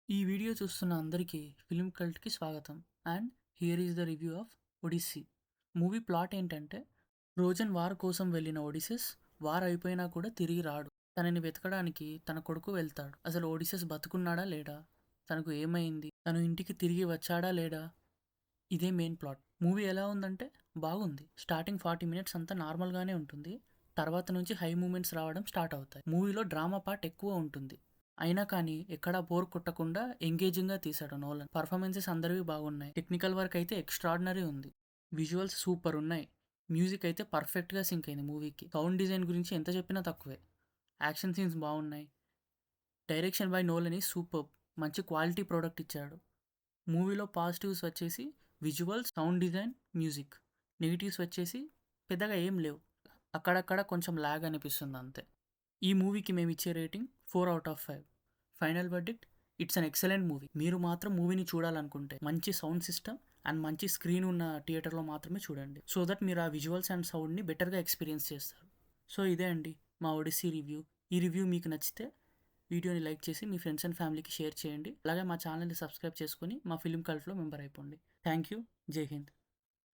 ఈ వీడియో చూస్తున్న అందరికీ ఫిల్మ్ కల్ట్‌కి స్వాగతం. And here is the review of 'Odyssey'. Movie plot ఏంటంటే, ట్రోజన్ వార్ కోసం వెళ్ళిన ఒడిసెస్ వార్ అయిపోయినా కూడా తిరిగి రాడు. తనని వెతకడానికి తన కొడుకు వెళ్తాడు. అసలు ఒడిసెస్ బతుకున్నాడా లేడా? తనకు ఏమైంది? తను ఇంటికి తిరిగి వచ్చాడా లేడా? ఇదే మెయిన్ ప్లాట్. మూవీ ఎలా ఉందంటే బాగుంది. స్టార్టింగ్ 40 మినిట్స్ అంతా నార్మల్‌గానే ఉంటుంది. తర్వాత నుంచి హై మూమెంట్స్ రావడం స్టార్ట్ అవుతాయి. మూవీలో డ్రామా పార్ట్ ఎక్కువ ఉంటుంది. అయినా కానీ ఎక్కడా బోర్ కొట్టకుండా ఎంగేజింగ్‌గా తీశాడు నోలన్. పర్ఫార్మెన్సెస్ అందరివి బాగున్నాయి. టెక్నికల్ వర్క్ అయితే ఎక్స్ట్రాడినరీ ఉంది. విజువల్స్ సూపర్ ఉన్నాయి. మ్యూజిక్ అయితే పర్ఫెక్ట్‌గా సింక్ అయింది మూవీకి. సౌండ్ డిజైన్ గురించి ఎంత చెప్పినా తక్కువే. యాక్షన్ సీన్స్ బాగున్నాయి. Direction by Nolan is superb. మంచి క్వాలిటీ ప్రోడక్ట్ ఇచ్చాడు. మూవీలో పాజిటివ్స్ వచ్చేసి visuals, sound design, music. Negatives వచ్చేసి పెద్దగా ఏం లేవు. అక్కడక్కడ కొంచెం ల్యాగ్ అనిపిస్తుంది అంతే. ఈ మూవీకి మేము ఇచ్చే rating 4/5. Final verdict, it's an excellent movie. మీరు మాత్రం మూవీని చూడాలనుకుంటే మంచి సౌండ్ సిస్టమ్ అండ్ మంచి స్క్రీన్ ఉన్న థియేటర్లో మాత్రమే చూడండి. సో దట్ మీరు ఆ విజువల్స్ అండ్ సౌండ్ని బెటర్గా ఎక్స్పీరియన్స్ చేస్తారు. సో ఇదే అండి మా ఒడిస్సీ రివ్యూ. ఈ రివ్యూ మీకు నచ్చితే వీడియోని లైక్ చేసి మీ ఫ్రెండ్స్ అండ్ ఫ్యామిలీకి షేర్ చేయండి. అలాగే మా ఛానల్ని సబ్స్క్రైబ్ చేసుకొని మా ఫిల్మ్ కల్ట్లో మెంబర్ అయిపోండి. Thank you. జై హింద్.